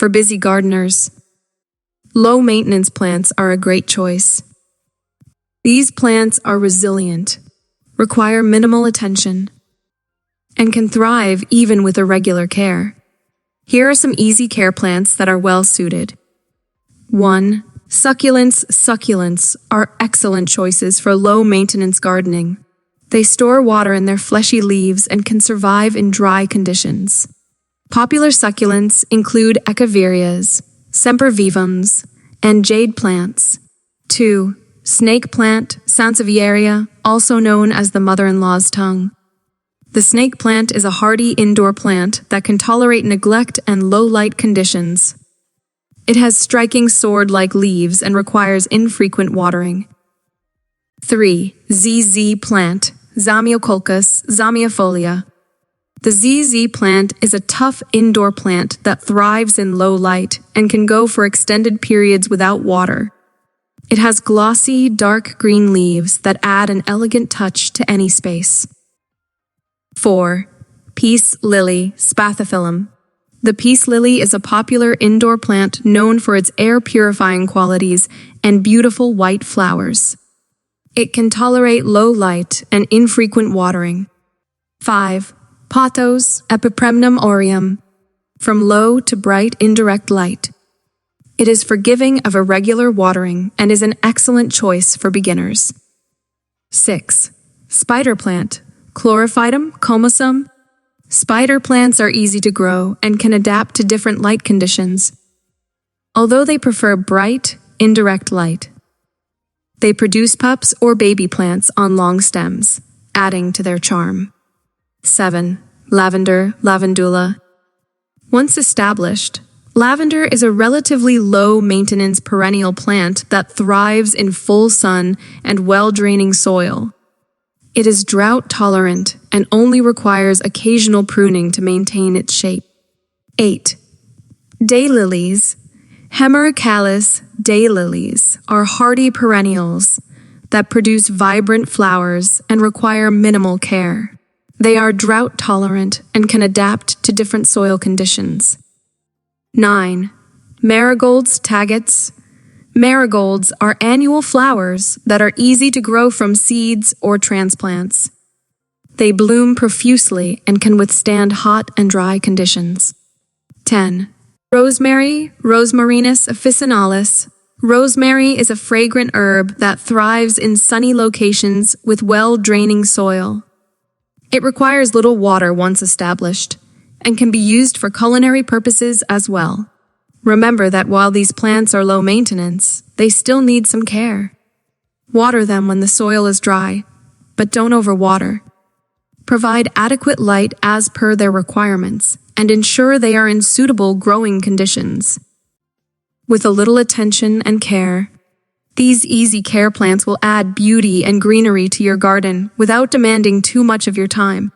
for busy gardeners. Low-maintenance plants are a great choice. These plants are resilient, require minimal attention, and can thrive even with irregular care. Here are some easy care plants that are well suited. 1. Succulents. Succulents are excellent choices for low-maintenance gardening. They store water in their fleshy leaves and can survive in dry conditions. Popular succulents include echeverias, sempervivums, and jade plants. 2. Snake plant, sansevieria, also known as the mother-in-law's tongue. The snake plant is a hardy indoor plant that can tolerate neglect and low-light conditions. It has striking sword-like leaves and requires infrequent watering. 3. ZZ plant, Zamioculcas zamiifolia. The ZZ plant is a tough indoor plant that thrives in low light and can go for extended periods without water. It has glossy, dark green leaves that add an elegant touch to any space. 4. Peace lily, Spathiphyllum. The peace lily is a popular indoor plant known for its air-purifying qualities and beautiful white flowers. It can tolerate low light and infrequent watering. 5. Pathos, Epipremnum Aurium. From low to bright indirect light. It is forgiving of irregular watering and is an excellent choice for beginners. 6. Spider plant, Chlorophytum, Chromosome. Spider plants are easy to grow and can adapt to different light conditions. Although they prefer bright, indirect light, they produce pups or baby plants on long stems, adding to their charm. 7. Lavender Lavendula. Once established, lavender is a relatively low-maintenance perennial plant that thrives in full sun and well-draining soil. It is drought-tolerant and only requires occasional pruning to maintain its shape. 8. Daylilies. Hemerocallis daylilies are hardy perennials that produce vibrant flowers and require minimal care. They are drought-tolerant and can adapt to different soil conditions. 9. Marigolds tagates. Marigolds are annual flowers that are easy to grow from seeds or transplants. They bloom profusely and can withstand hot and dry conditions. 10. Rosemary, Rosmarinus officinalis. Rosemary is a fragrant herb that thrives in sunny locations with well-draining soil. It requires little water once established, and can be used for culinary purposes as well. Remember that while these plants are low maintenance, they still need some care. Water them when the soil is dry, but don't overwater. Provide adequate light as per their requirements, and ensure they are in suitable growing conditions. With a little attention and care, these easy care plants will add beauty and greenery to your garden without demanding too much of your time.